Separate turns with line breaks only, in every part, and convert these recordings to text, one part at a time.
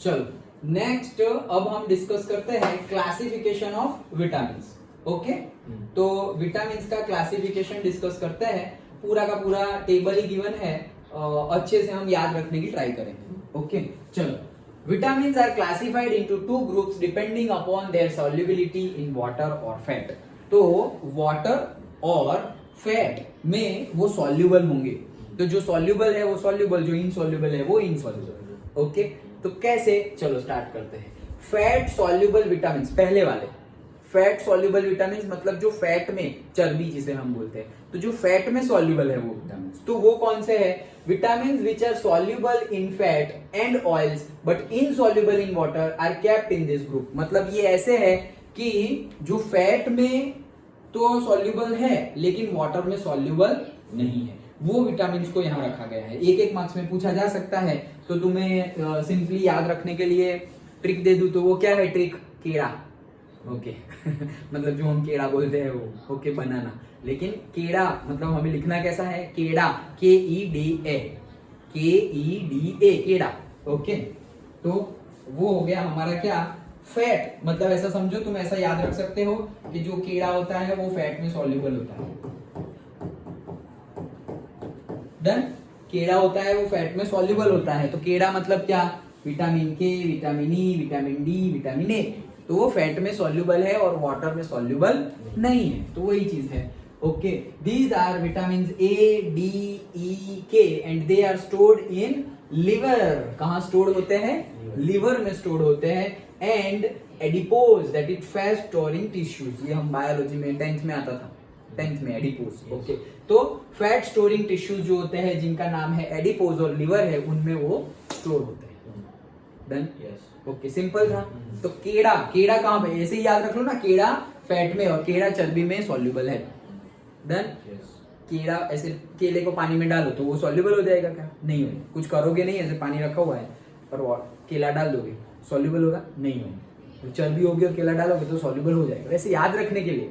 चलो नेक्स्ट अब हम डिस्कस करते हैं क्लासिफिकेशन ऑफ विटामिन। ओके, तो विटामिन का क्लासिफिकेशन डिस्कस करते हैं। पूरा का पूरा टेबल ही गिवन है, अच्छे से हम याद रखने की ट्राई करेंगे। ओके चलो, vitamin are classified into two groups depending upon their solubility in water और फैट। तो वाटर और फैट में वो सॉल्युबल होंगे, तो जो सॉल्युबल है वो सॉल्युबल, जो इनसॉल्युबल है वो इनसॉल्युबल। ओके, तो कैसे, चलो स्टार्ट करते हैं। फैट सॉल्युबल विटामिन, पहले वाले फैट सॉल्युबल विटामिन मतलब जो फैट में, चर्बी जिसे हम बोलते हैं, तो जो फैट में सॉल्युबल है वो विटामिन, तो वो कौन से है? Vitamin which are soluble in fat and oils but insoluble in water are kept in this group. मतलब ये ऐसे है कि जो फैट में तो सॉल्युबल है लेकिन वाटर में सॉल्युबल नहीं है, वो विटामिन को यहाँ रखा गया है। एक एक मार्क्स में पूछा जा सकता है, तो तुम्हें सिंपली याद रखने के लिए ट्रिक दे दूं तो वो क्या है ट्रिक? केड़ा। ओके मतलब जो हम केड़ा बोलते हैं वो, ओके बनाना, लेकिन केड़ा मतलब हमें लिखना कैसा है? केड़ा, KEDA, KEDA, केड़ा। ओके, तो वो हो गया हमारा क्या? फैट। मतलब ऐसा समझो, तुम ऐसा याद रख सकते हो कि जो केड़ा होता है वो फैट में सॉल्युबल होता है। डन, केड़ा होता है वो फैट में सॉल्युबल होता है, तो केड़ा मतलब क्या? विटामिन के, vitamin E, vitamin D, vitamin A, तो वो फैट में सॉल्युबल है और वाटर में सॉल्युबल नहीं है, तो वही चीज है। Okay, these are vitamin A, D, E, K and they are stored in liver. कहाँ स्टोर्ड होते हैं? लिवर में स्टोर्ड होते हैं। And adipose, that is fat storing tissues, ये हम बायोलॉजी में 10th में आता था, 10th में एडिपोज। ओके, तो फैट स्टोरिंग टिश्यूज जो होते हैं जिनका नाम है एडिपोज और लिवर है, उनमें वो स्टोर होते हैं। डन, ओके, सिंपल था। तो केड़ा, केड़ा कहाँ पे? ऐसे ही याद रख लो ना, केड़ा फैट में और केड़ा चर्बी में सॉल्युबल है। डन, केड़ा ऐसे केले को पानी में डालो तो वो सॉल्युबल हो जाएगा क्या? नहीं होगा। कुछ करोगे नहीं, ऐसे पानी रखा हुआ है और केला डाल दोगे, सॉल्युबल होगा? नहीं होगा। तो चर्बी होगी और केला डालोगे तो सॉल्युबल हो जाएगा। वैसे याद रखने के लिए।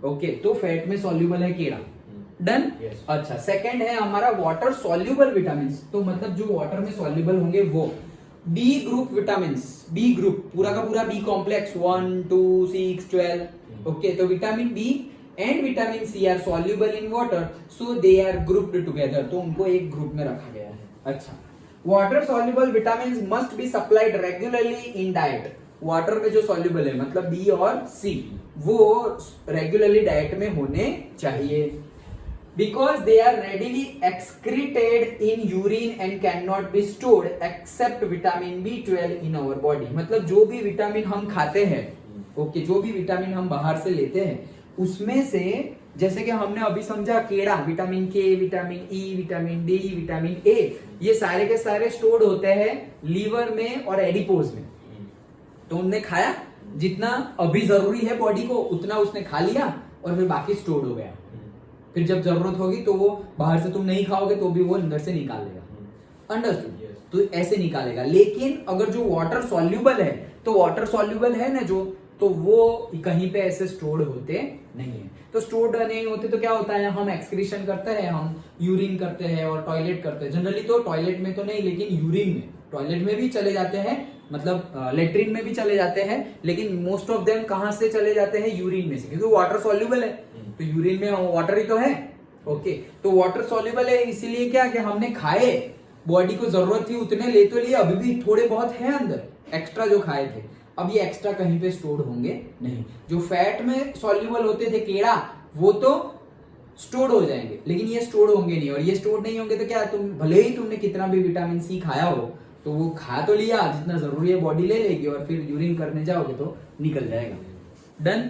ओके, तो फैट में सॉल्युबल है केड़ा। डन, अच्छा, सेकंड है हमारा वाटर सॉल्युबल विटामिन। तो मतलब जो वाटर में सॉल्युबल होंगे वो B group vitamin. B group पूरा का पूरा बी कॉम्प्लेक्स 1, 2, 6, 12। ओके, तो vitamin B and vitamin C are soluble in water, so they are grouped together, तो उनको एक ग्रुप में रखा गया है। अच्छा, water soluble vitamin must be supplied regularly in diet. Water में जो सॉल्युबल है मतलब बी और सी, वो रेगुलरली डाइट में होने चाहिए। Because they are readily excreted in urine and cannot be stored except vitamin B12 in our body। मतलब जो भी विटामिन हम खाते हैं, ओके, जो भी विटामिन हम बाहर से लेते हैं, उसमें से जैसे कि हमने अभी समझा केड़ा, विटामिन के, vitamin E, vitamin D, vitamin A, ये सारे के सारे स्टोर्ड होते हैं लीवर में और एडिपोज में। तो उनने खाया, जितना अभी जरूरी है बॉडी को उतना उसने खा लिया और फिर बाकी स्टोर्ड हो गया। फिर जब जरूरत होगी तो वो बाहर से तुम नहीं खाओगे तो भी वो अंदर से निकाल लेगा। अंडरस्टूड? तो ऐसे निकालेगा। लेकिन अगर जो वाटर सॉल्युबल है, तो वाटर सॉल्युबल है ना जो, तो वो कहीं पे ऐसे स्टोर्ड होते नहीं है। तो स्टोर्ड नहीं होते तो क्या होता है? हम एक्सक्रीशन करते हैं, हम यूरिन करते हैं और टॉयलेट करते हैं। जनरली तो टॉयलेट में तो नहीं, लेकिन यूरिन में, टॉयलेट में भी चले जाते हैं, मतलब लेट्रिन में भी चले जाते हैं, लेकिन मोस्ट ऑफ देम कहां से चले जाते हैं? यूरिन में से, क्योंकि वाटर सॉल्युबल है, तो यूरिन में वाटर ही तो है। ओके, तो वाटर सॉल्युबल है, इसीलिए क्या कि हमने खाए, बॉडी को जरूरत थी उतने ले तो लिए, अभी भी थोड़े बहुत है अंदर एक्स्ट्रा जो खाए थे, अब ये एक्स्ट्रा कहीं पे स्टोर होंगे नहीं। जो फैट में सॉल्युबल होते थे केड़ा, वो तो स्टोर हो जाएंगे, लेकिन ये स्टोर होंगे नहीं। और ये स्टोर नहीं होंगे तो क्या, तुम भले ही तुमने कितना भी विटामिन सी खाया हो, तो वो खा तो लिया, जितना जरूरी है बॉडी ले लेगी और फिर यूरिन करने जाओगे तो निकल जाएगा। डन,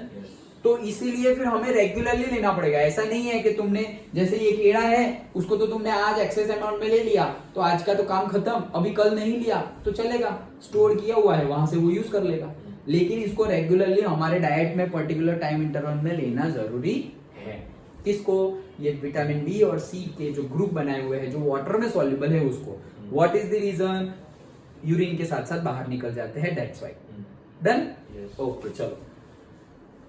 तो इसीलिए फिर हमें रेगुलरली लेना पड़ेगा। ऐसा नहीं है कि तुमने, जैसे ये केड़ा है, उसको तो तुमने आज एक्सेस अमाउंट में ले लिया तो आज का तो काम खत्म, अभी कल नहीं लिया तो चलेगा, स्टोर किया हुआ है वहां से वो यूज कर लेगा। लेकिन इसको रेगुलरली हमारे डाइट में पर्टिकुलर टाइम इंटरवल में लेना जरूरी है। किसको? ये विटामिन बी और सी के जो ग्रुप बनाए हुए हैं, जो वाटर में सॉल्युबल है उसको। What is the reason? Urine के साथ साथ बाहर निकल जाते हैं, दैट्स व्हाई। डन, ओके, चलो।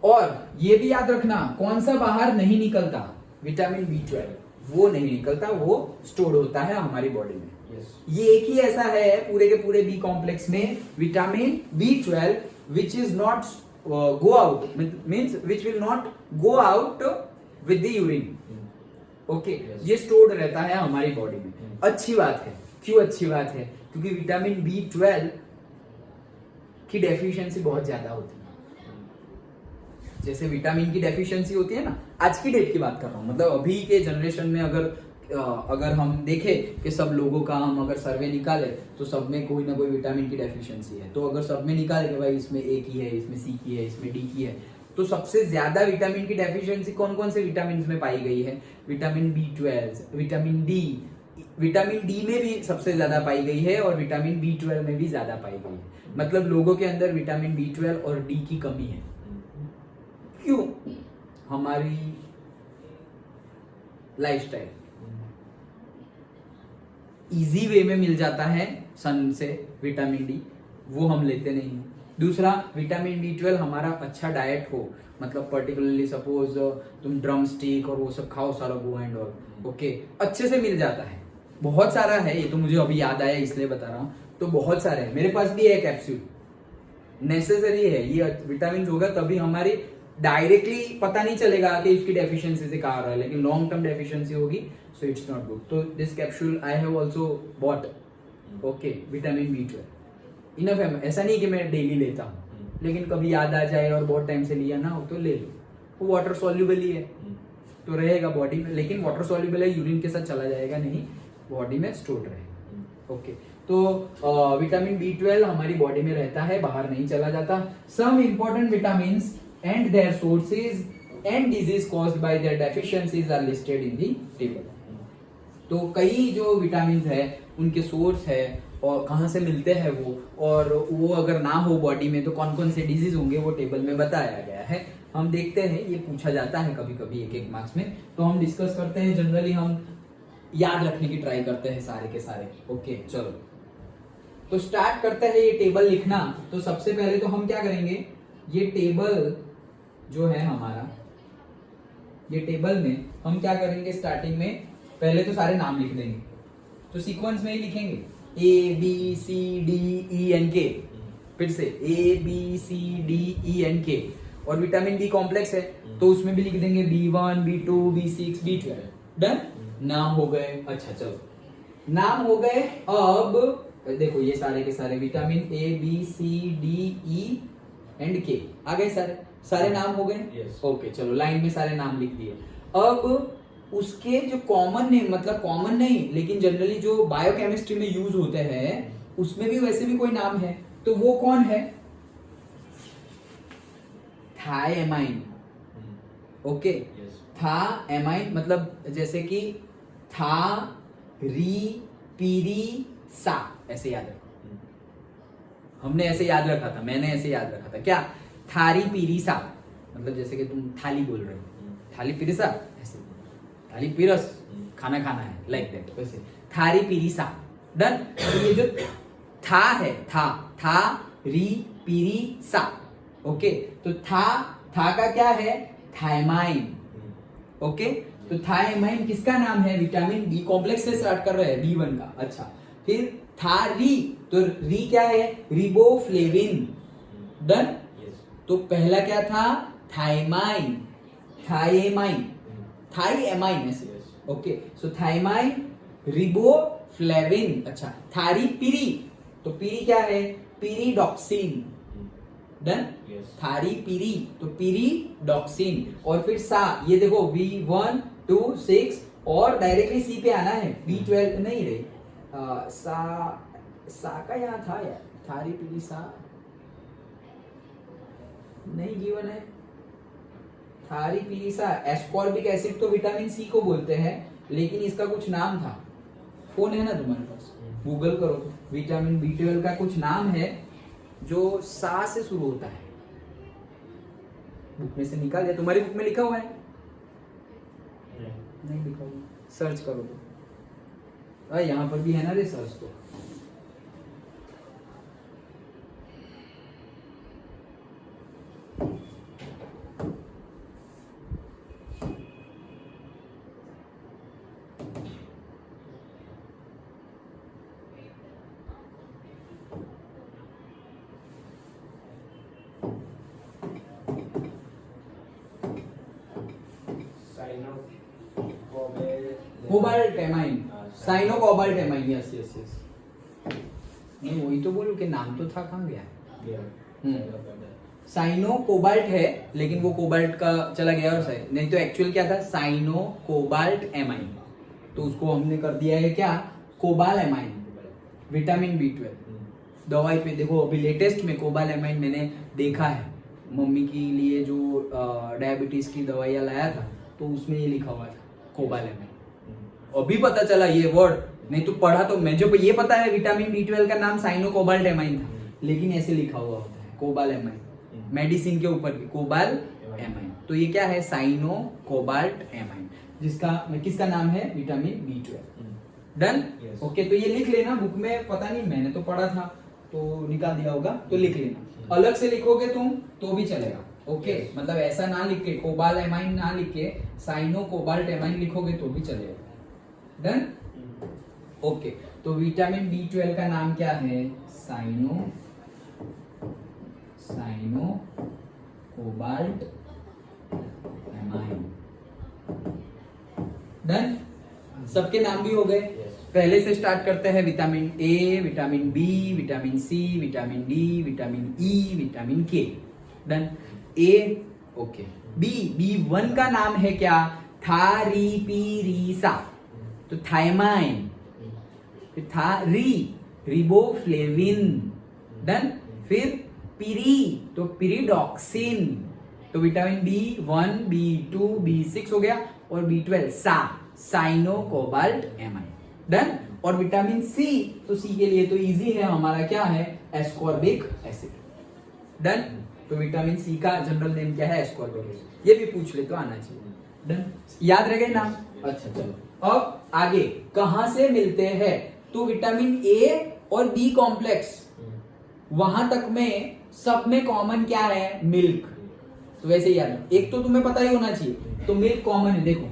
और ये भी याद रखना, कौन सा बाहर नहीं निकलता? Vitamin B12। वो नहीं निकलता, वो स्टोर होता है हमारी बॉडी में।
Yes.
ये एक ही ऐसा है पूरे के पूरे बी कॉम्प्लेक्स में, vitamin B12 which is not go out, means which will not go out with the urine. Okay, ये स्टोर्ड रहता है हमारी बॉडी में। अच्छी बात है। क्यों अच्छी बात है? क्योंकि विटामिन B12 की डेफिशिएंसी बहुत ज्यादा होती है। जैसे विटामिन की डेफिशिएंसी होती है ना, आज की डेट की बात कर रहा हूँ, मतलब अभी के जनरेशन में अगर हम देखें कि सब लोगों का हम अगर सर्वे निकाले तो सब में कोई ना कोई विटामिन की डेफिशिएंसी है। तो अगर सब में निकाले कि भाई इसमें ए की है, इसमें सी की है, इसमें डी की है, तो सबसे ज्यादा विटामिन की डेफिशिएंसी कौन कौन से विटामिन में पाई गई है? Vitamin B12, vitamin D, vitamin D में भी सबसे ज्यादा पाई गई है और विटामिन B12 में भी ज्यादा पाई गई है। मतलब लोगों के अंदर विटामिन B12 और डी की कमी है। क्यों? हमारी लाइफस्टाइल इजी वे में मिल जाता है सन से विटामिन डी, वो हम लेते नहीं हैं। दूसरा, विटामिन B12 हमारा अच्छा डाइट हो, मतलब पर्टिकुलरली सपोज तुम ड्रम स्टिक और वो सब खाओ, सारा गो एंड ऑल, ओके, अच्छे से मिल जाता है। बहुत सारा है, ये तो मुझे अभी याद आया इसलिए बता रहा हूँ। तो बहुत सारे है, मेरे पास भी है कैप्सूल, नेसेसरी है। ये विटामिन होगा तभी हमारी डायरेक्टली पता नहीं चलेगा कि इसकी डेफिशिएंसी से कहा आ रहा है, लेकिन लॉन्ग टर्म डेफिशिएंसी होगी, सो इट्स नॉट गुड। तो this capsule I have also bought, okay, vitamin B12 enough है। ऐसा नहीं कि मैं डेली लेता हूँ, लेकिन कभी याद आ जाए और बहुत टाइम से लिया ना हो तो ले लो। वो वाटर सॉल्युबल ही है तो रहेगा बॉडी में, लेकिन वाटर सॉल्युबल है, यूरिन के साथ चला जाएगा नहीं, बॉडी में स्टोर रहेगा। ओके, तो विटामिन B12 हमारी बॉडी में रहता है, बाहर नहीं चला जाता। Some important vitamin and their sources and disease caused by their deficiencies are listed in the table। तो कई जो विटामिन है उनके सोर्स है और कहाँ से मिलते हैं वो, और वो अगर ना हो बॉडी में तो कौन कौन से डिजीज होंगे वो टेबल में बताया गया है। हम देखते हैं, ये पूछा जाता है कभी कभी एक एक मार्क्स में, तो हम डिस्कस करते हैं। जनरली हम याद रखने की ट्राई करते हैं सारे के सारे। ओके चलो, तो स्टार्ट करते हैं ये टेबल लिखना। तो सबसे पहले तो हम क्या करेंगे, ये टेबल जो है हमारा, ये टेबल में हम क्या करेंगे, स्टार्टिंग में पहले तो सारे नाम लिख देंगे। तो सीक्वेंस में ही लिखेंगे ABCDENK, फिर से ABCDENK। और विटामिन डी कॉम्प्लेक्स है तो उसमें भी लिख देंगे B1, B2, B6, B12। Done, नाम हो गए। अच्छा चलो, नाम हो गए। अब देखो ये सारे के सारे विटामिन ABCDEK आ गए, सारे नाम हो गए। ओके चलो, लाइन में सारे नाम लिख दिए। अब उसके जो कॉमन नेम, मतलब कॉमन नहीं लेकिन जनरली जो बायोकेमिस्ट्री में यूज होते हैं उसमें भी वैसे भी कोई नाम है, तो वो कौन है? थायमाइन। ओके, थायमाइन मतलब जैसे कि था री पीरी सा, ऐसे याद रखो। हमने ऐसे याद रखा था, मैंने ऐसे याद रखा था। क्या? थारी पीरी सा, मतलब जैसे कि तुम थाली बोल रहे हो, थाली पीरिसा, ऐसे थाली पीरस, खाना खाना है, लाइक दैट, वैसे थारी पीरी सा। डन। तो ये जो था है, था री पीरी सा। ओके, तो था का क्या है? थायमाइन। ओके, तो थायमाइन किसका नाम है? विटामिन बी कॉम्प्लेक्स से स्टार्ट कर रहे हैं, B1 का। अच्छा, फिर था री, तो री क्या है? रिबोफ्लेविन। डन। तो पहला क्या था? थायमाइन, थाईएमाइन ऐसे। ओके, सो थायमाइन, रिबोफ्लेविन। अच्छा, थारी पीरी, तो पीरी क्या है? पीरीडॉक्सिन। डन। थारी पीरी, तो पीरीडॉक्सिन। और फिर सा, ये देखो B1, 2, 6 और डायरेक्टली सी पे आना है। B12 नहीं रे, सा का यहाँ था यार, थारी पीरी सा नहीं गिवन है। थारी पीरी सा, एस्कॉर्बिक एसिड तो विटामिन सी को बोलते हैं, लेकिन इसका कुछ नाम था। फोन है ना तुम्हारे पास, गूगल करो, विटामिन B12 का कुछ नाम है जो सा से शुरू होता है। बुक में से निकाल दिया? तुम्हारी बुक में लिखा हुआ है? नहीं लिखा हुआ, सर्च करो तो। यहाँ पर भी है ना रे, सर्च तो। Cobalt amine, cyano cobalt amine, yes yes yes. नहीं वही तो बोलूं कि नाम तो था, कहाँ गया? साइनो कोबाल्ट है, लेकिन वो कोबाल्ट का चला गया और सही नहीं, तो एक्चुअल क्या था? साइनो कोबाल्ट एमाइन, तो उसको हमने कर दिया है क्या? कोबाल एमाइन, विटामिन B12 दवाई पे। देखो अभी लेटेस्ट में कोबाल एमाइन मैंने देखा है, मम्मी के लिए जो डायबिटीज की दवाइयाँ लाया था तो उसमें ये लिखा हुआ था कोबाल एमाइन। अभी पता चला ये वर्ड, नहीं तो पढ़ा तो मैं, जो ये पता है विटामिन B12 का नाम साइनो कोबाल्ट एमाइन था, लेकिन ऐसे लिखा हुआ होता है कोबाल एमाइन, मेडिसिन के ऊपर भी कोबाल एमाइन। तो ये क्या है? साइनो कोबाल्ट एमाइन, जिसका किसका नाम है? Vitamin B12। डन? ओके, तो ये लिख लेना बुक में, पता नहीं मैंने तो पढ़ा था तो निकाल दिया होगा, तो लिख लेना। अलग से लिखोगे तुम तो भी चलेगा, ओके मतलब ऐसा ना लिख के कोबाल एमाइन ना लिख के साइनो कोबाल्ट एमाइन लिखोगे तो भी चलेगा। डन? ओके, तो विटामिन B12 का नाम क्या है? Cyano cobalt amine. डन? सबके नाम भी हो गए। पहले से स्टार्ट करते हैं। Vitamin A, vitamin B, vitamin C, vitamin D, vitamin E, vitamin K। Done? A, okay. B1 का नाम है क्या? थारीपीरीसा, तो थायमाइन। रिबोफ्लेविन। डन? फिर पीरी, तो पीरिडॉक्सिन। तो विटामिन B1, B2, B6 हो गया, और B12 cyano cobalt amine. Done? और विटामिन C, तो C के लिए तो इजी है हमारा, क्या है? Ascorbic acid. डन? तो विटामिन C का जनरल नेम क्या है? Ascorbic acid. ये भी पूछ ले तो आना चाहिए। डन? याद रह गए नाम? अच्छा चलो अब आगे कहां से मिलते हैं? तो विटामिन A और B कॉम्प्लेक्स, वहां तक में सब में कॉमन क्या है? मिल्क। तो वैसे ही याद, एक तो तुम्हें पता ही होना चाहिए, तो मिल्क कॉमन है। देखो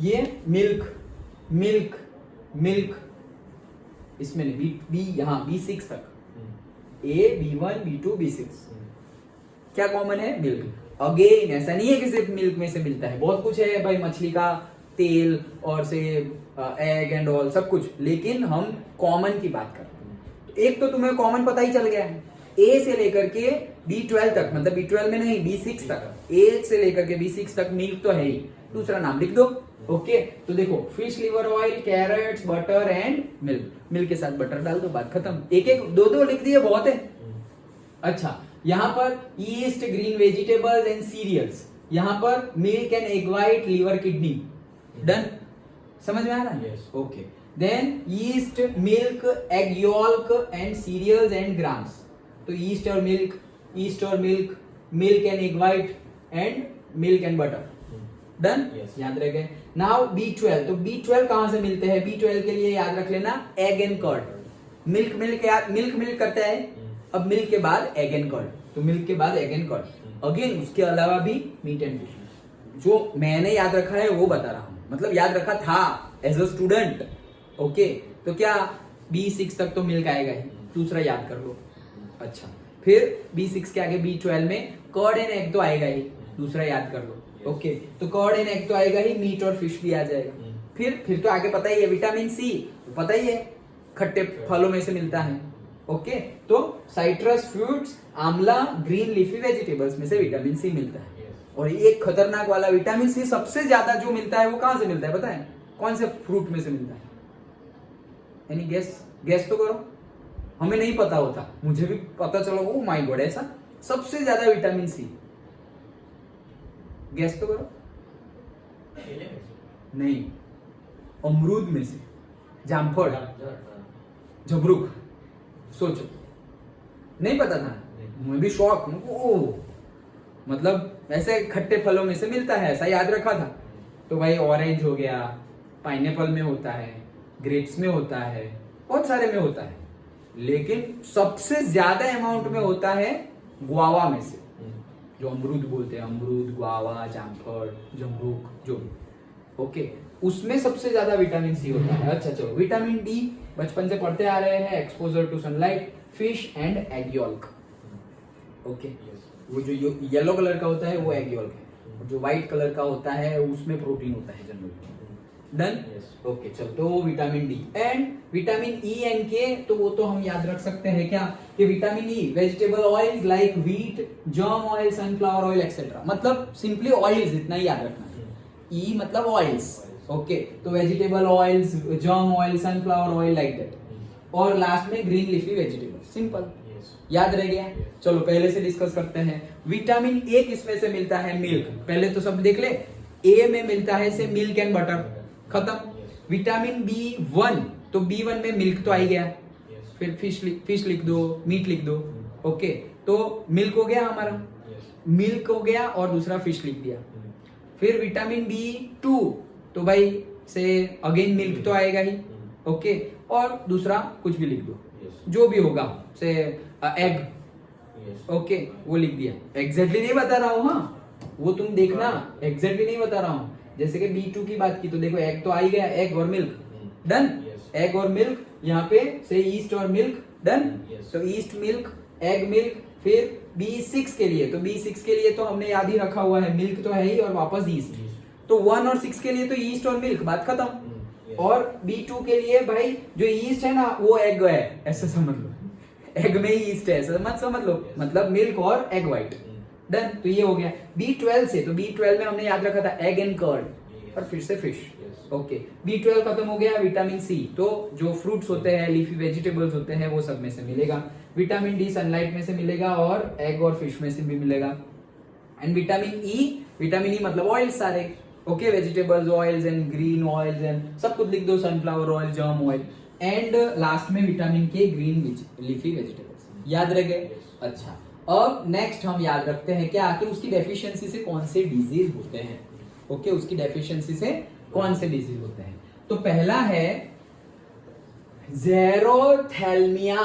ये मिल्क मिल्क मिल्क, इसमें बी यहां B6 तक, A, B1, B2, B6 क्या कॉमन है? मिल्क। अगेन ऐसा नहीं है कि सिर्फ मिल्क में से मिलता है, बहुत कुछ है भाई, मछली का तेल और से एग एंड ऑल सब कुछ, लेकिन हम कॉमन की बात कर रहे हैं। तो एक तो तुम्हें कॉमन पता ही चल गया है, A से लेकर के B12 तक, मतलब B12 में नहीं B6 तक, A से लेकर के B6 तक मिल्क तो है ही। दूसरा नाम लिख दो। ओके, तो देखो fish liver oil, carrots, butter and milk. Milk के साथ बटर डाल दो, बात खत्म। एक एक दो लिख दिए, बहुत है। अच्छा, यहाँ पर yeast, green vegetables and cereals, यहाँ पर milk and egg white, liver, kidney. Done? समझ में आ रहा है? Okay, then yeast, milk, egg yolk and cereals and grams. तो ईस्ट और milk, milk and egg white and milk and butter. Done? याद रह गए। नाउ B12, तो B12 कहां से मिलते हैं? B12 के लिए याद रख लेना एग एंड कर्ड। मिल्क करता है, अब मिल्क के बाद एग एंड कर्ड, तो मिल्क के बाद एग एंड कर्ड। अगेन उसके अलावा भी मीट एंड फिश। जो मैंने याद रखा है वो बता रहा हूं, मतलब याद रखा था एज अ स्टूडेंट। ओके, तो क्या B6 तक तो मिल्क आएगा ही, दूसरा याद कर लो। अच्छा, फिर B6 के आगे B12 में कर्ड एंड एग तो आएगा ही, दूसरा याद कर लो। ओके, तो कर्ड एंड एग तो आएगा ही, मीट और फिश भी आ जाएगा। फिर तो आगे पता ही है, विटामिन C तो पता ही है, खट्टे फलों में से मिलता है। ओके, तो साइट्रस फ्रूट्स, आंवला, ग्रीन लीफी वेजिटेबल्स में से विटामिन C मिलता है। और एक खतरनाक वाला विटामिन C सबसे ज्यादा जो मिलता है वो कहां से मिलता है पता है? कौन से फ्रूट में से मिलता है? एनी गेस तो करो। हमें नहीं पता होता, मुझे भी पता चलो, ओ माय गॉड, ऐसा सबसे ज्यादा विटामिन C, गेस तो करो। नहीं, अमरूद में से, जामफल, झबरूक। सोचो, नहीं पता था? मैं भी शॉक हूं, मतलब ऐसे खट्टे फलों में से मिलता है, ऐसा याद रखा था। तो भाई ऑरेंज हो गया, पाइनएप्पल में होता है, ग्रेप्स में होता है, बहुत सारे में होता है, लेकिन सबसे ज्यादा अमाउंट में होता है गुआवा में से, जो अमरूद बोलते हैं, अमरूद, गुआवा, जामफल, जमरूक, जो भी। ओके, उसमें सबसे ज्यादा विटामिन C होता है। अच्छा चलो, विटामिन D बचपन से पढ़ते आ रहे हैं, exposure to sunlight, fish and egg yolk. Okay, वो जो येलो कलर का होता है वो एग योल्क है, जो व्हाइट कलर का होता है उसमें प्रोटीन होता है जनरली। डन। ओके चलो, तो vitamin D and vitamin E and के, तो वो तो हम याद रख सकते हैं क्या कि vitamin E vegetable oils like wheat, germ oil, sunflower oil etcetera, मतलब सिंपली ऑयल्स, इतना ही याद रखना है। ई मतलब ऑयल्स, ओके, तो vegetable oils, germ oil, sunflower oil like that, और लास्ट में ग्रीन लीफी वेजिटेबल, सिंपल, याद रह गया। चलो पहले से डिस्कस करते हैं। विटामिन ए किसमें से मिलता है? मिल्क, पहले तो सब देख ले, ए में मिलता है से मिल्क एंड बटर, खत्म। विटामिन B1, तो B1 में मिल्क तो आ ही गया, फिर फिश लिख दो, मीट लिख दो, ओके, तो मिल्क हो गया हमारा, मिल्क हो गया और दूसरा फिश लिख दिया। फिर विटामिन B2, तो भाई से अगेन मिल्क तो आएगा ही, ओके, और दूसरा कुछ भी लिख दो, जो भी होगा, से एग, ओके, वो लिख दिया। एग्जैक्टली नहीं बता रहा हूँ, हाँ वो तुम देखना, एग्जैक्टली नहीं बता रहा हूँ। जैसे कि B2 की बात की तो देखो एग तो आ ही गया, एग और मिल्क, डन। एग और मिल्क, यहाँ पे से ईस्ट और मिल्क, डन। तो ईस्ट मिल्क, एग मिल्क। फिर B6 के लिए, तो B6 के लिए तो हमने याद ही रखा हुआ है, मिल्क तो है ही और वापस ईस्ट, तो 1 और 6 के लिए तो ईस्ट और मिल्क, बात खत्म। और B2 के लिए भाई जो ईस्ट है ना वो एग है, ऐसे समझ लो, एग में ही ईस्ट है, ऐसा मत समझ लो, मतलब मिल्क और एग व्हाइट, डन। तो ये हो गया। B12 से, तो B12 में हमने याद रखा था एग एंड कर्ड, और फिर से फिश, ओके। B12 खत्म हो गया। विटामिन सी, तो जो फ्रूट्स होते हैं, लीफी वेजिटेबल्स होते हैं, वो सब में से मिलेगा। विटामिन डी सनलाइट में से मिलेगा और एग और फिश में से भी मिलेगा। एंड विटामिन ई मतलब ऑयल सारे, okay, vegetables oils and green oils and सब कुछ लिख दो, sunflower oil, germ oil, and last में विटामिन के, ग्रीन लीफी वेजिटेबल्स, याद रह गए। अच्छा, अब नेक्स्ट हम याद रखते हैं क्या कि उसकी डेफिशिएंसी से कौन से डिजीज होते हैं, ओके, उसकी डेफिशिएंसी से कौन से डिजीज होते हैं। तो पहला है ज़ेरोथैल्मिया,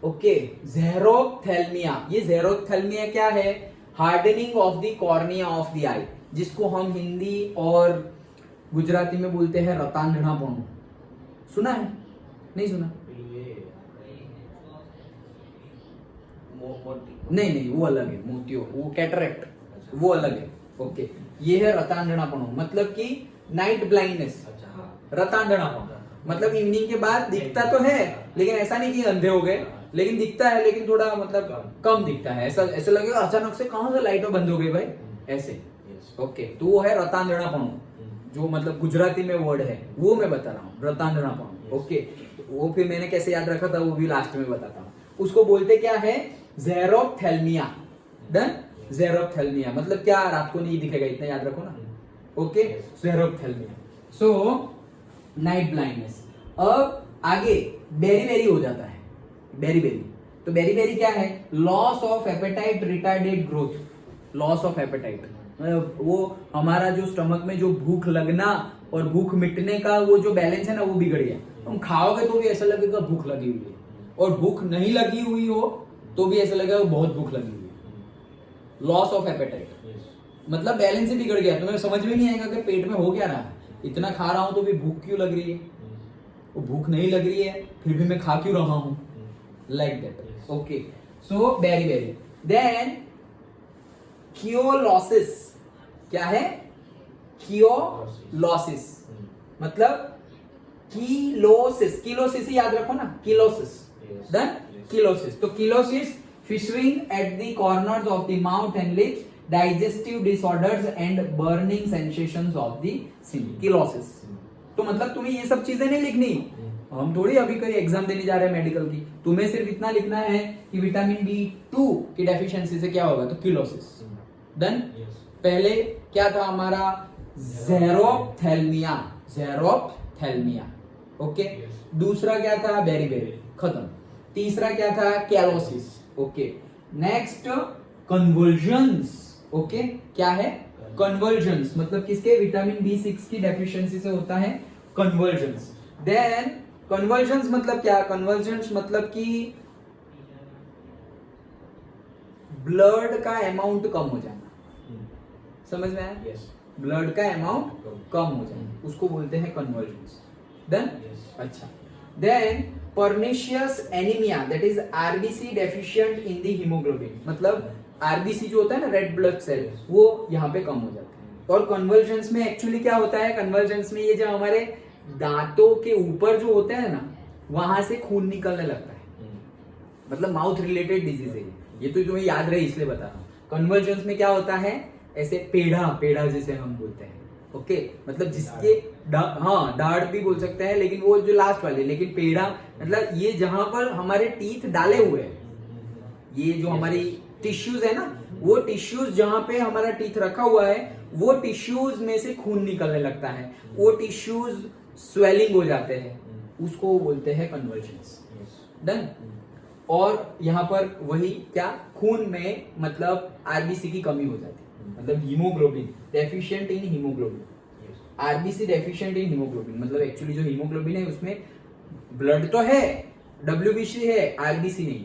ओके, ज़ेरोथैल्मिया। ये ज़ेरोथैल्मिया क्या है? Hardening of the cornea of the eye, जिसको हम हिंदी और गुजराती में बोलते हैं रतांधणापणु। सुना है? नहीं सुना? नहीं, वो अलग है, मोतियो, वो कैटरेक्ट, वो अलग है, ओके। ये है रतांधणापणु, मतलब कि नाइट ब्लाइंडनेस, रतांधणापणु मतलब इवनिंग के बाद दिखता तो है, लेकिन ऐसा नहीं कि अंधे हो गए, लेकिन दिखता है, लेकिन थोड़ा मतलब कम दिखता है, ऐसा लगेगा अचानक से कहां से लाइट बंद हो गई भाई, ऐसे, ओके। तो वो है रतांधणापणु, जो मतलब गुजराती में वर्ड है, वो मैं बता रहा हूँ, रतांधणापणु, ओके। वो फिर मैंने कैसे याद रखा था वो भी लास्ट में बताता हूँ। उसको बोलते क्या है? ज़ेरोथैल्मिया, डन। ज़ेरोथैल्मिया मतलब क्या? रात को नहीं दिखेगा, इतना याद रखो ना, ओके। ज़ेरोथैल्मिया, सो नाइट ब्लाइंडनेस। अब आगे बेरी हो जाता है, बेरी, तो बेरी क्या है? Loss of apatite, retarded growth, loss of apatite, वो हमारा जो स्टमक में जो भूख लगना और भूख मिटने का वो जो बैलेंस है ना, वो बिगड़ गया। तुम खाओगे तो भी ऐसा लगेगा भूख लगी हुई है, और भूख नहीं लगी हुई हो तो भी ऐसा लगेगा बहुत भूख लगी हुई है। लॉस ऑफ एपेटाइट मतलब बैलेंस ही बिगड़ गया, तुम्हें समझ में नहीं आएगा कि पेट में हो क्या रहा है, इतना खा रहा हूं तो भी भूख क्यों लग रही है, वो भूख नहीं लग रही है फिर भी मैं खा क्यों रहा हूं, लाइक दैट, ओके। सो बेरी। देन कियोलोसिस, क्या है? कियोलोसिस मतलब किलोसिस ही याद रखो ना, किलोसिस, डन। किलोसिस, तो cheilosis fissuring at the corners of the mouth and lips, digestive disorders and burning sensations of the skin, cheilosis. तो मतलब तुम्हें ये सब चीजें नहीं लिखनी, हम थोड़ी अभी कोई एग्जाम देने जा रहे हैं मेडिकल की, तुम्हें सिर्फ इतना लिखना है कि विटामिन B2 की डेफिशिएंसी से क्या होगा, तो किलोसिस, डन। पहले क्या था हमारा? ज़ेरोथैल्मिया, ओके। दूसरा क्या था? बेरी, खत्म। तीसरा क्या था? कैलोसिस, ओके। Next convergence, okay. क्या है? कन्वर्जन्स मतलब किसके? विटामिन B6 की डेफिशिएंसी से होता है कन्वर्जन्स। देन कन्वर्जन्स मतलब क्या? कन्वर्जन्स मतलब कि ब्लड का अमाउंट कम हो जाना, समझ में आया? ब्लड का अमाउंट कम हो जाना, उसको बोलते हैं कन्वर्जन्स, डन। अच्छा, then pernicious anaemia, that is RBC deficient in the haemoglobin, मतलब आरबीसी जो होता है ना, रेड ब्लड सेल, वो यहाँ पे कम हो जाता है। और कन्वर्जन्स में एक्चुअली क्या होता है? कन्वर्जन्स में ये जो हमारे दांतों के ऊपर जो होता है ना, वहां से खून निकलने लगता है, मतलब माउथ रिलेटेड डिजीज है ये तो तुम्हें याद रहे इसलिए बता रहा हूँ। कन्वर्जेंस में क्या होता है, ऐसे पेढ़ा पेढ़ा जैसे हम बोलते हैं, ओके, मतलब जिसके हाँ दाढ़ भी बोल सकते हैं, लेकिन वो जो लास्ट वाले, लेकिन पेढ़ा मतलब ये जहां पर हमारे टीथ डाले हुए हैं, ये जो हमारी टिश्यूज है ना, वो टिश्यूज जहां पे हमारा टीथ रखा हुआ है, वो टिश्यूज में से खून निकलने लगता है, वो टिश्यूज स्वेलिंग हो जाते हैं, उसको बोलते हैं कन्वर्जेंस। डन। और यहाँ पर वही क्या, खून में मतलब आरबीसी की कमी हो जाती है, मतलब haemoglobin deficient in haemoglobin, RBC deficient in haemoglobin, मतलब एक्चुअली जो हीमोग्लोबिन है उसमें ब्लड तो है, डब्ल्यूबीसी है, आरबीसी नहीं।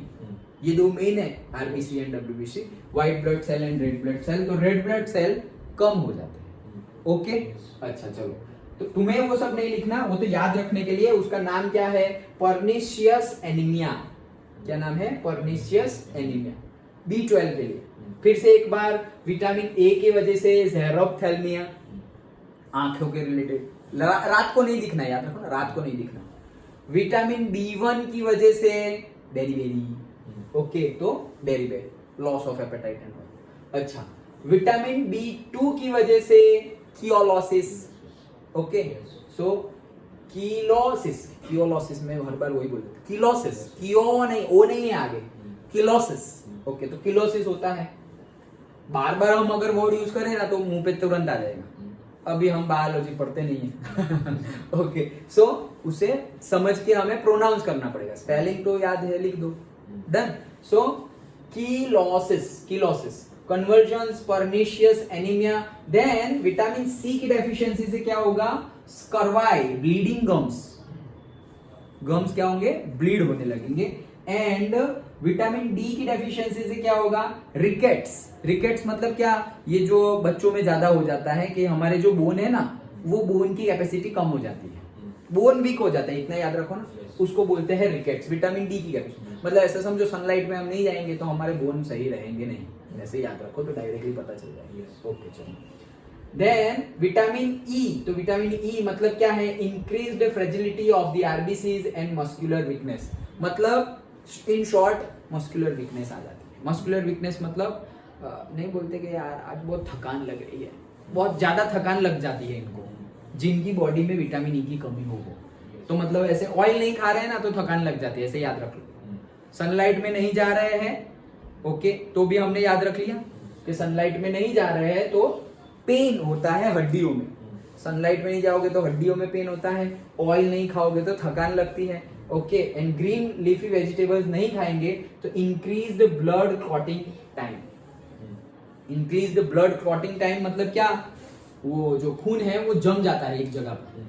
ये दो मेन है, RBC and WBC, white blood cell and red blood cell. तो रेड ब्लड सेल कम हो जाते हैं, ओके। अच्छा चलो, तो तुम्हें वो सब नहीं लिखना, वो तो याद रखने के लिए। उसका नाम क्या है, पर्निशियस एनीमिया। क्या नाम है, पर्निशियस एनीमिया, B12 के लिए। फिर से एक बार, विटामिन ए की वजह से ज़ेरोप्थेल्मिया, आंखों के रिलेटेड, रात को नहीं दिखना, याद रखो ना, रात को नहीं दिखना। विटामिन B1 की वजह से बेरी, ओके, तो beri, loss of appetite and all. अच्छा, विटामिन B2 की वजह से कियोलोसिस, ओके, सो कियोलोसिस में हर बार वही बोलते हैं, किलोसिस, कियो नहीं, ओ नहीं है आगे, किलोसिस, ओके, तो किलोसिस होता है। बार बार हम अगर वर्ड यूज करें ना तो मुंह पे तुरंत आ जाएगा, अभी हम बायोलॉजी पढ़ते नहीं है ओके, सो उसे समझ के हमें प्रोनाउंस करना पड़ेगा, स्पेलिंग तो याद है, लिख दो। Done. So cheilosis, convergence, pernicious anaemia. Then vitamin C की डेफिशिएंसी से क्या होगा, स्कर्वाई, ब्लीडिंग गम्स क्या होंगे, ब्लीड होने लगेंगे। एंड विटामिन डी की डेफिशिएंसी से क्या होगा, रिकेट्स मतलब क्या, ये जो बच्चों में ज्यादा हो जाता है कि हमारे जो बोन है ना, वो बोन की कैपेसिटी कम हो जाती है, बोन वीक हो जाता है, इतना याद रखो ना, उसको बोलते हैं रिकेट्स। विटामिन डी की कैपेसिटी मतलब ऐसा समझो, सनलाइट में हम नहीं जाएंगे तो हमारे बोन सही रहेंगे नहीं, ऐसे याद रखो तो डायरेक्टली पता चल जाएगा। ओके चलो, देन विटामिन ई, तो विटामिन ई मतलब क्या है, increased fragility of the RBCs and muscular weakness, मतलब इन शॉर्ट मस्कुलर वीकनेस आ जाती है। मस्कुलर वीकनेस मतलब नहीं बोलते कि यार आज बहुत थकान लग रही है, बहुत ज्यादा थकान लग जाती है इनको, जिनकी बॉडी में विटामिन ई की कमी हो, तो मतलब ऐसे ऑयल नहीं खा रहे हैं ना तो थकान लग जाती है, ऐसे याद रख लो। सनलाइट में नहीं जा रहे हैं, ओके, तो भी हमने याद रख लिया कि सनलाइट में नहीं जा रहे हैं तो पेन होता है हड्डियों में, सनलाइट में नहीं जाओगे तो हड्डियों में पेन होता है, ऑयल नहीं खाओगे तो थकान लगती है, okay. And green leafy vegetables नहीं खाएंगे तो increase the blood clotting time, increase the blood clotting time मतलब क्या, वो जो खून है वो जम जाता है एक जगह पर,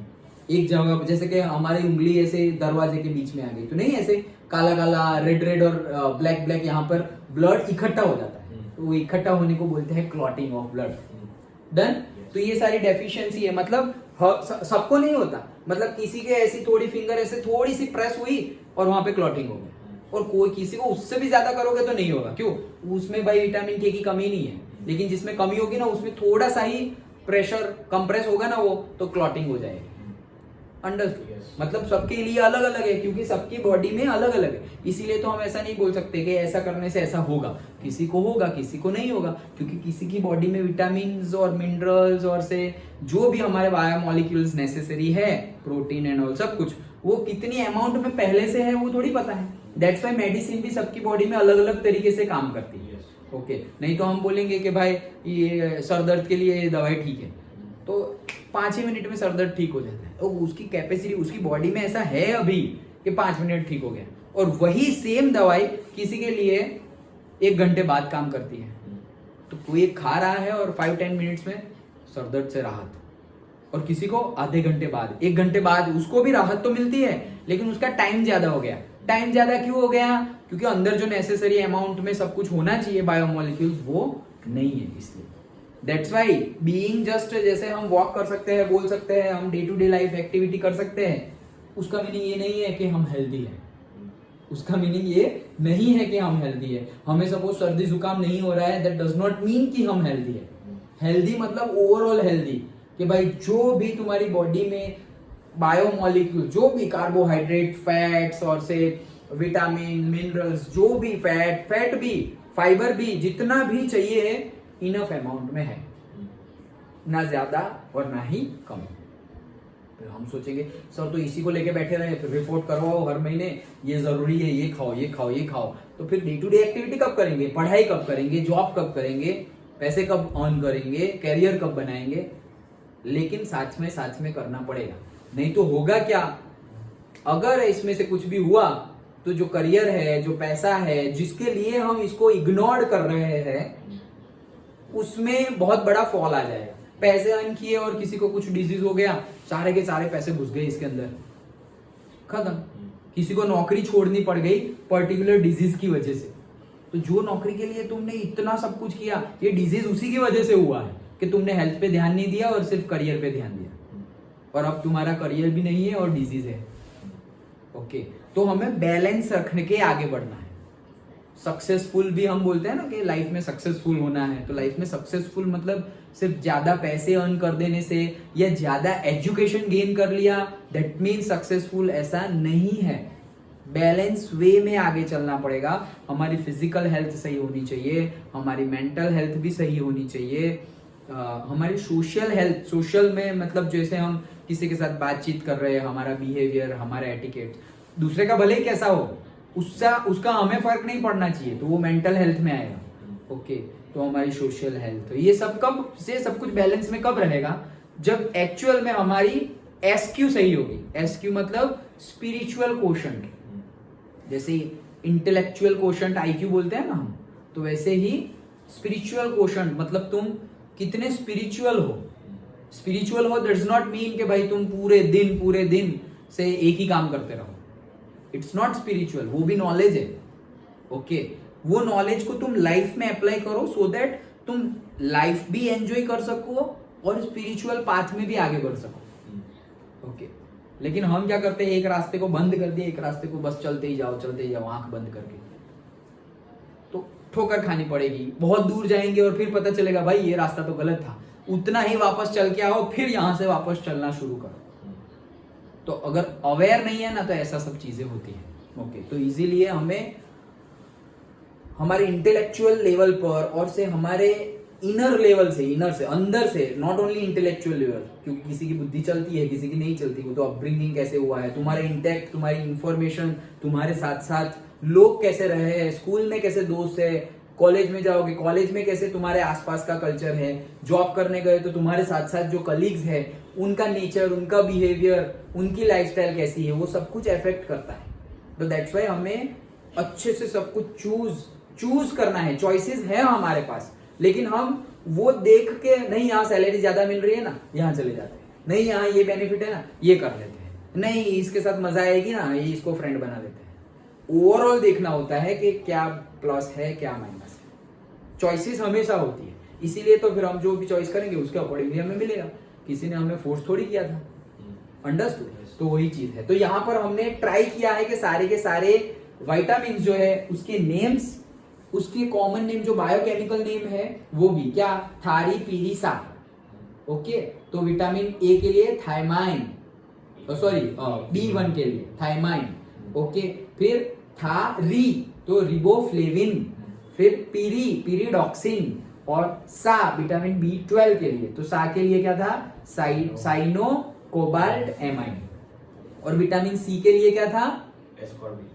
एक जगह, जैसे कि हमारी उंगली ऐसे दरवाजे के बीच में आ गई तो नहीं, ऐसे काला काला, रेड और ब्लैक यहाँ पर ब्लड इकट्ठा हो जाता है, तो वो इकट्ठा होने को बोलते हैं क्लॉटिंग ऑफ ब्लड। डन। तो ये सारी डेफिशिएंसी है, मतलब सबको नहीं होता, मतलब किसी के ऐसी थोड़ी फिंगर ऐसे थोड़ी सी प्रेस हुई और वहां पे क्लॉटिंग हो गई, और कोई किसी को उससे भी ज्यादा करोगे तो नहीं होगा, क्यों, उसमें भाई विटामिन के की कमी नहीं है, लेकिन जिसमें कमी होगी ना उसमें थोड़ा सा ही प्रेशर कंप्रेस होगा ना वो, तो क्लॉटिंग हो जाएगी। अंडरस्टूड, मतलब सबके लिए अलग अलग है, क्योंकि सबकी बॉडी में अलग अलग है, इसीलिए तो हम ऐसा नहीं बोल सकते कि ऐसा करने से ऐसा होगा, किसी को होगा किसी को नहीं होगा, क्योंकि किसी की बॉडी में विटामिन और मिनरल्स और से जो भी हमारे बायोमोलिक्यूल्स नेसेसरी है, प्रोटीन एंड ऑल सब कुछ, वो कितनी अमाउंट में पहले से है वो थोड़ी पता है। दैट्स वाई मेडिसिन भी सबकी बॉडी में अलग अलग तरीके से काम करती है, ओके। नहीं तो हम बोलेंगे कि भाई ये सर दर्द के लिए दवाई ठीक है, तो 5 ही मिनट में सर दर्द ठीक हो जाता है, और उसकी कैपेसिटी उसकी बॉडी में ऐसा है अभी कि 5 मिनट ठीक हो गया, और वही सेम दवाई किसी के लिए 1 घंटे बाद काम करती है। तो कोई खा रहा है और 5-10 मिनट्स में सर दर्द से राहत, और किसी को आधे घंटे बाद, 1 घंटे बाद उसको भी राहत तो मिलती है, लेकिन उसका टाइम ज्यादा हो गया। टाइम ज्यादा क्यों हो गया, क्योंकि अंदर जो नेसेसरी अमाउंट में सब कुछ होना चाहिए बायोमोलिक्यूल्स वो नहीं है, इसलिए। दैट्स वाई बीइंग जस्ट, जैसे हम वॉक कर सकते हैं, बोल सकते हैं, हम day to day life activity कर सकते हैं, उसका मीनिंग ये नहीं है कि हम हेल्दी हैं, उसका मीनिंग ये नहीं है कि हम हेल्दी है। हमें सपोज सर्दी जुकाम नहीं हो रहा है, दैट डज नॉट मीन कि हम हेल्दी है। हेल्दी मतलब ओवरऑल हेल्दी, कि भाई जो भी तुम्हारी बॉडी में बायोमोलिक्यूल, जो भी कार्बोहाइड्रेट, फैट्स और से विटामिन, मिनरल्स, जो भी फैट भी, फाइबर भी, जितना भी चाहिए इनफ अमाउंट में है, ना ज्यादा और ना ही कम। फिर हम सोचेंगे सर तो इसी को लेके बैठे रहे, फिर रिपोर्ट करवाओ हर महीने, ये जरूरी है, ये खाओ ये खाओ ये खाओ, तो फिर डे टू डे एक्टिविटी कब करेंगे, पढ़ाई कब करेंगे, जॉब कब करेंगे, पैसे कब अर्न करेंगे, कैरियर कब बनाएंगे। लेकिन साथ में करना पड़ेगा, नहीं तो होगा क्या, अगर इसमें से कुछ भी हुआ तो जो करियर है, जो पैसा है, जिसके लिए हम इसको इग्नोर कर रहे हैं, उसमें बहुत बड़ा फॉल आ जाएगा। पैसे अर्न किए और किसी को कुछ डिजीज हो गया, सारे के सारे पैसे घुस गए इसके अंदर, खत्म। किसी को नौकरी छोड़नी पड़ गई पर्टिकुलर डिजीज की वजह से, तो जो नौकरी के लिए तुमने इतना सब कुछ किया, ये डिजीज उसी की वजह से हुआ है कि तुमने हेल्थ पे ध्यान नहीं दिया और सिर्फ करियर पे ध्यान दिया, और अब तुम्हारा करियर भी नहीं है और डिजीज है। ओके, तो हमें बैलेंस रखने के आगे बढ़ना है। सक्सेसफुल भी हम बोलते हैं ना कि लाइफ में सक्सेसफुल होना है, तो लाइफ में सक्सेसफुल मतलब सिर्फ ज्यादा पैसे अर्न कर देने से या ज्यादा एजुकेशन गेन कर लिया दैट मीन सक्सेसफुल, ऐसा नहीं है। बैलेंस वे में आगे चलना पड़ेगा। हमारी फिजिकल हेल्थ सही होनी चाहिए, हमारी मेंटल हेल्थ भी सही होनी चाहिए, हमारी सोशल हेल्थ, सोशल में मतलब जैसे हम किसी के साथ बातचीत कर रहे हैं, हमारा बिहेवियर, हमारा एटिकेट, दूसरे का भले ही कैसा हो उसका हमें फर्क नहीं पड़ना चाहिए, तो वो मेंटल हेल्थ में आएगा। ओके, तो हमारी सोशल हेल्थ, ये सब कब से सब कुछ बैलेंस में कब रहेगा, जब एक्चुअल में हमारी एसक्यू सही होगी। एसक्यू मतलब स्पिरिचुअल कोशंट, जैसे इंटेलेक्चुअल कोशंट आईक्यू बोलते हैं ना हम, तो वैसे ही स्पिरिचुअल कोशंट मतलब तुम कितने स्पिरिचुअल हो। स्पिरिचुअल हो दैट्स नॉट मीन कि भाई तुम पूरे दिन से एक ही काम करते रहो, इट्स नॉट स्पिरिचुअल, वो भी नॉलेज है। ओके, वो नॉलेज को तुम लाइफ में अप्लाई करो सो दैट तुम लाइफ भी एंजॉय कर सको और स्पिरिचुअल पाथ में भी आगे बढ़ सको। ओके, लेकिन हम क्या करते हैं, एक रास्ते को बंद कर दिए, एक रास्ते को बस चलते ही जाओ आंख बंद करके, तो ठोकर खानी पड़ेगी। बहुत दूर जाएंगे और फिर पता चलेगा भाई ये रास्ता तो गलत था, उतना ही वापस चल के आओ, फिर यहां से वापस चलना शुरू करो। तो अगर अवेयर नहीं है ना तो ऐसा सब चीजें होती है। ओके, तो इजीलिए हमें हमारे इंटेलेक्चुअल लेवल पर और से हमारे इनर लेवल से, इनर से, अंदर से, नॉट ओनली इंटेलेक्चुअल लेवल, क्योंकि किसी की बुद्धि चलती है किसी की नहीं चलती, वो तो अपब्रिंगिंग कैसे हुआ है, तुम्हारा इंटेक्ट, तुम्हारी इंफॉर्मेशन, तुम्हारे साथ साथ लोग कैसे रहे हैं, स्कूल में कैसे दोस्त है, कॉलेज में जाओगे कॉलेज में कैसे तुम्हारे आसपास का कल्चर है, जॉब करने गए तो तुम्हारे साथ साथ जो कलीग्स है उनका नेचर, उनका बिहेवियर, उनकी लाइफस्टाइल कैसी है, वो सब कुछ अफेक्ट करता है। तो दैट्स वाई हमें अच्छे से सब कुछ चूज करना है। चॉइसेस है हमारे पास, लेकिन हम वो देख के नहीं, यहाँ सैलरी ज्यादा मिल रही है ना, यहाँ चले जाते हैं, नहीं यहाँ ये बेनिफिट है ना, ये कर लेते हैं, नहीं इसके साथ मजा आएगी ना, ये इसको फ्रेंड बना लेते हैं। ओवरऑल देखना होता है कि क्या प्लस है क्या माइनस है। चॉइसेस हमेशा होती है, इसीलिए तो फिर हम जो भी चॉइस करेंगे उसके अकॉर्डिंगली हमें मिलेगा। किसी ने हमें फोर्स थोड़ी किया था, अंडरस्टूड? तो वही चीज है। तो यहाँ पर हमने ट्राई किया है कि सारे के सारे विटामिन जो है उसके नेम्स, उसके कॉमन नेम जो बायोकेमिकल नेम है वो भी क्या, थारी पीरी सा। ओके, तो विटामिन ए के लिए थायमाइन, सॉरी B1 के लिए थायमाइन। ओके, फिर था री तो रिबोफ्लेविन, फिर पीरिडॉक्सिन, और सा विटामिन B12 के लिए, तो सा के लिए क्या था, साइनो कोबाल्ट एमाइन, और विटामिन सी के लिए क्या था, एस्कॉर्बिक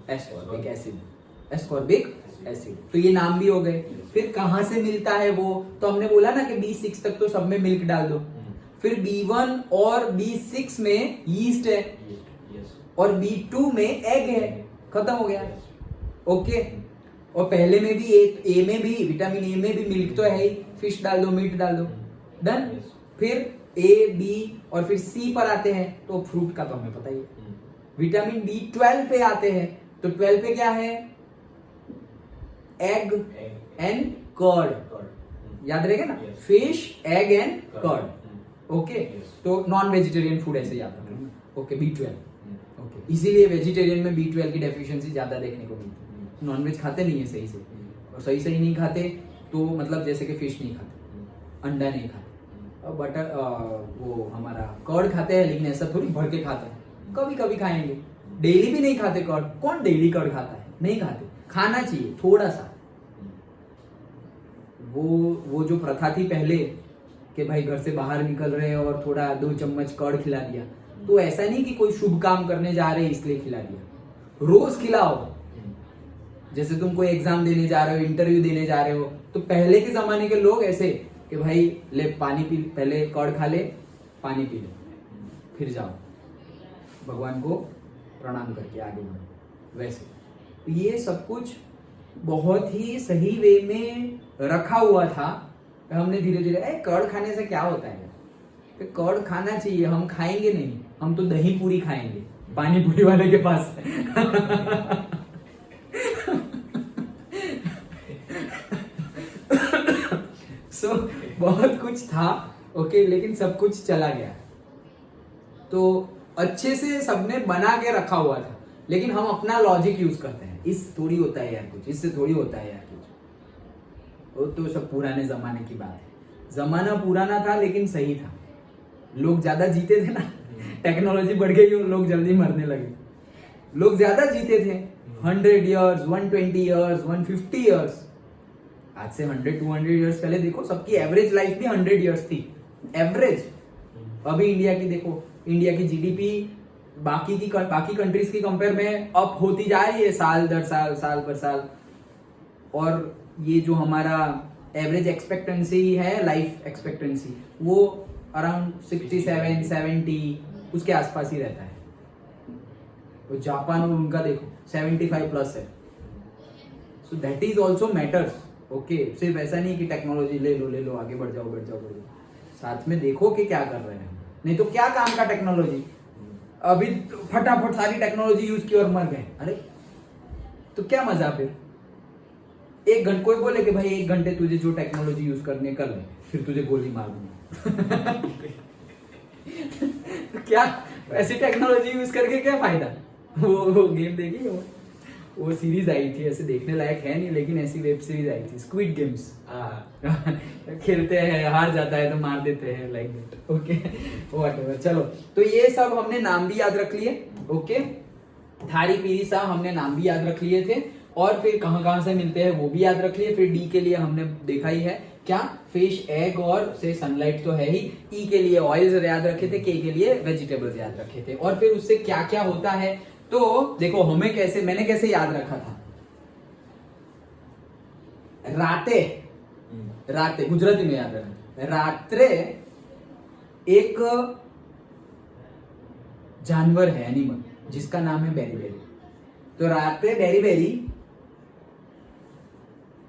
एसिड। तो ये नाम भी हो गए। फिर कहां से मिलता है वो, तो हमने बोला ना कि B6 तक तो सब में मिल्क डाल दो। फिर B1 और B6 में यीस्ट है, और B2 में एग है, खत्म हो गया। ओके, और पहले में भी ए में भी, विटामिन ए में भी मिल्क तो है ही, फिश डाल दो, मीट डाल दो, डन। फिर ए, बी और फिर सी पर आते हैं, तो फ्रूट का तो हमें पता ही है। विटामिन B12 पे आते हैं, तो 12 पे क्या है, एग एंड कर्ड, याद रहेगा ना, fish, egg and curd. Okay, तो नॉन वेजिटेरियन फूड ऐसे याद रखना। Okay, B12। ओके, इसीलिए वेजिटेरियन में B12 की डेफिशिएंसी ज्यादा देखने को मिलती है। नॉनवेज खाते नहीं है सही से, और सही नहीं खाते तो मतलब जैसे कि फिश नहीं खाते, अंडा नहीं खाते, बटर वो हमारा कर्ड खाते हैं, लेकिन ऐसा थोड़ी भर के खाते हैं, कभी कभी खाएंगे, डेली भी नहीं खाते कर्ड। कौन डेली कर्ड खाता है? नहीं खाते। खाना चाहिए थोड़ा सा। वो जो प्रथा थी पहले कि भाई घर से बाहर निकल रहे हैं और थोड़ा 2 चम्मच कर्ड खिला दिया, तो ऐसा नहीं कि कोई शुभ काम करने जा रहे हैं इसलिए खिला दिया, रोज खिलाओ। जैसे तुम कोई एग्जाम देने जा रहे हो, इंटरव्यू देने जा रहे हो, तो पहले के जमाने के लोग ऐसे कि भाई ले पानी पी, पहले कर्ड खा ले, पानी पी ले, फिर जाओ भगवान को प्रणाम करके आगे बढ़ो। वैसे ये सब कुछ बहुत ही सही वे में रखा हुआ था। हमने धीरे धीरे कर्ड खाने से क्या होता है, तो कर्ड खाना चाहिए, हम खाएंगे नहीं, हम तो दही पूरी खाएंगे पानी पूरी वाले के पास। सो बहुत कुछ था, ओके, लेकिन सब कुछ चला गया। तो अच्छे से सबने बना के रखा हुआ था, लेकिन हम अपना लॉजिक यूज करते हैं, इस थोड़ी होता है यार कुछ, इससे थोड़ी होता है यार कुछ। वो तो सब पुराने जमाने की बात है। जमाना पुराना था लेकिन सही था, लोग ज्यादा जीते थे ना, टेक्नोलॉजी बढ़ गई और लोग जल्दी मरने लगे। लोग ज्यादा जीते थे, 100 इयर्स, 120 इयर्स, 150 इयर्स। आज से 100-200 इयर्स पहले देखो, सबकी एवरेज लाइफ भी 100 इयर्स थी, एवरेज। अभी इंडिया की देखो, इंडिया की जीडीपी बाकी कंट्रीज की कंपेयर में अप होती जा रही है साल दर साल, साल पर साल। और ये जो हमारा एवरेज एक्सपेक्टेंसी है, लाइफ एक्सपेक्टेंसी, वो अराउंड 67-70 उसके आसपास ही रहता है। तो जापान और उनका देखो 75 प्लस है। So that is also matters, okay. सिर्फ ऐसा नहीं कि टेक्नोलॉजी ले लो आगे बढ़ जाओ, साथ में देखो कि क्या कर रहे हैं। नहीं तो क्या काम का टेक्नोलॉजी, अभी फटाफट सारी टेक्नोलॉजी यूज की और मर गए, अरे तो क्या मजा फिर। 1 घंटे कोई बोले कि भाई 1 घंटे तुझे जो टेक्नोलॉजी यूज करनी है कर ले, फिर तुझे गोली मार दूंगा। क्या ऐसी टेक्नोलॉजी यूज करके क्या फायदा। वो गेम देखी, वो सीरीज आई थी, ऐसे देखने लायक है नहीं, लेकिन ऐसी वेब सीरीज आई थी, स्क्विड गेम्स। खेलते हैं, हार जाता है तो मार देते हैं, लाइक दैट, ओके, व्हाटएवर। चलो, तो ये सब हमने नाम भी याद रख लिए, ओके। थारी पीरी सा हमने नाम भी याद रख लिए थे, और फिर कहाँ से मिलते हैं वो भी याद रख लिए। फिर डी के लिए हमने देखा ही है क्या, फिश, एग और से सनलाइट तो है ही। ई के लिए ऑयल्स याद रखे थे, के लिए वेजिटेबल्स याद रखे थे। और फिर उससे क्या क्या होता है, तो देखो हमें कैसे, मैंने कैसे याद रखा था। राते गुजराती में याद रखा, रात्रे एक जानवर है, एनिमल, जिसका नाम है बेरी। तो रात्रे बेरी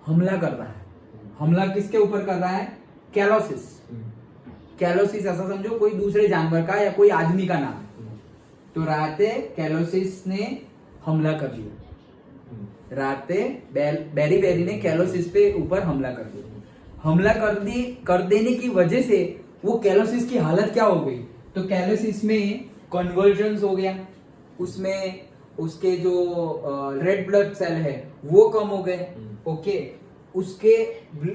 हमला कर रहा है। हमला किसके ऊपर कर रहा है? कैलोसिस ऐसा समझो कोई दूसरे जानवर का या कोई आदमी का नाम। तो राते कैलोसिस ने हमला कर दिया। राते बेरी ने कैलोसिस पे ऊपर हमला कर दिया। हमला कर देने की वजह से वो कैलोसिस की हालत क्या हो गई, तो कैलोसिस में कन्वर्जन्स हो गया, उसमें उसके जो रेड ब्लड सेल है वो कम हो गए, ओके। उसके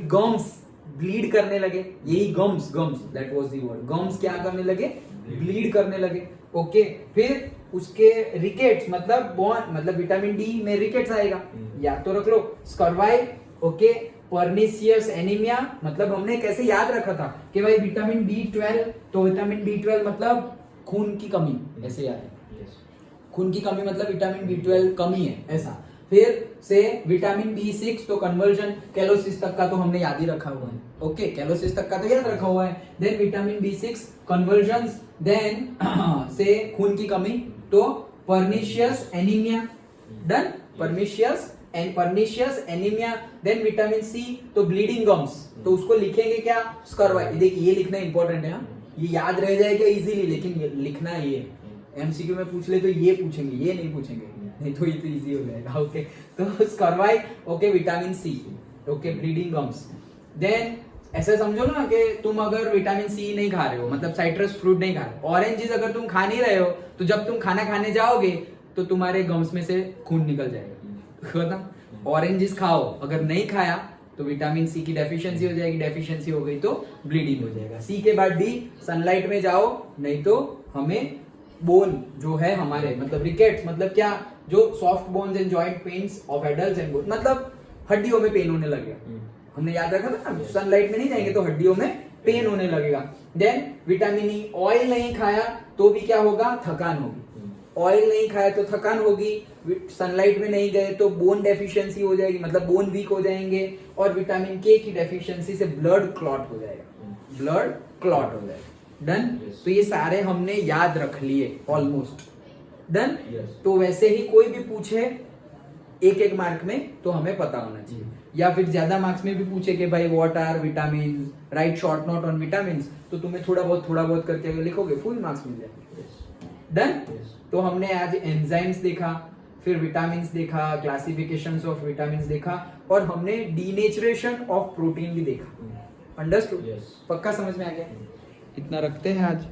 गम्स ब्लीड करने लगे, यही gums that was the word, gums क्या करने लगे, ब्लीड करने लगे, ओके। फिर उसके रिकेट्स मतलब विटामिन डी में रिकेट्स आएगा, या तो रख लो स्कर्वाई, ओके। पर्निशियस एनीमिया, मतलब हमने कैसे याद रखा था कि भाई विटामिन B12, तो विटामिन B12 मतलब खून की कमी, ऐसे याद है, खून की कमी मतलब विटामिन B12 कमी है, ऐसा। फिर से विटामिन B6, तो कन्वर्जन कैलोसिस तक का तो हमने याद ही रखा हुआ है, ओके। कैलोसिस तक का तो याद रखा हुआ है। Then vitamin B6 convergence, then से खून की कमी, तो pernicious anaemia, done, pernicious anaemia. Then vitamin C, तो ब्लीडिंग गम्स, तो उसको लिखेंगे क्या, स्कर्वाई। देखिए ये लिखना इंपॉर्टेंट है, ये याद रह जाएगा इजीली, लेकिन लिखना ये एमसीक्यू में पूछ ले तो ये पूछेंगे, ये नहीं पूछेंगे, नहीं तो ये तो इजी हो जाएगा, ओके। तो scurvy, okay, vitamin C, okay, bleeding gums. Then ऐसा समझो ना कि तुम अगर विटामिन C नहीं खा रहे हो, मतलब साइट्रस फ्रूट नहीं खा रहे हो, ऑरेंजेस अगर तुम खा नहीं रहे हो, तो जब तुम खाना खाने जाओगे तो तुम्हारे गम्स में से खून निकल जाएगा, खत्म। ऑरेंजेस खाओ, अगर नहीं खाया तो विटामिन सी की डेफिशिएंसी हो जाएगी, डेफिशिएंसी हो गई तो ब्लीडिंग हो जाएगा। सी के बाद डी, सनलाइट में जाओ, नहीं तो हमें बोन जो है हमारे मतलब रिकेट्स मतलब क्या, जो soft bones and joint pains of adults and bone, मतलब हड्डियों में पेन होने लगेगा। हमने याद रखा था ना, सनलाइट में नहीं जाएंगे तो हड्डियों में पेन होने लगेगा। देन विटामिन ई, ऑयल नहीं खाया तो भी क्या होगा, थकान होगी। ऑयल नहीं खाया तो थकान होगी, सनलाइट में नहीं गए तो बोन डेफिशिएंसी हो जाएगी, मतलब बोन वीक हो जाएंगे, और विटामिन के की डेफिशिएंसी से ब्लड क्लॉट हो जाएगा, ब्लड क्लॉट हो जाएगा। डन। तो ये सारे हमने याद रख लिए ऑलमोस्ट। डन। तो वैसे ही कोई भी पूछे एक एक मार्क में तो हमें पता होना चाहिए, या फिर ज्यादा मार्क्स में भी पूछे कि भाई what are vitamin, write short note on vitamin, तो तुम्हें थोड़ा बहुत करके अगर लिखोगे फुल मार्क्स मिल जाएंगे। डन। तो हमने आज एंजाइम्स देखा, फिर विटामिन्स देखा, क्लासिफिकेशंस ऑफ विटामिन्स देखा, और हमने डीनेचरेशन ऑफ प्रोटीन भी देखा। अंडरस्टूड? पक्का समझ में आ गया? इतना रखते हैं आज।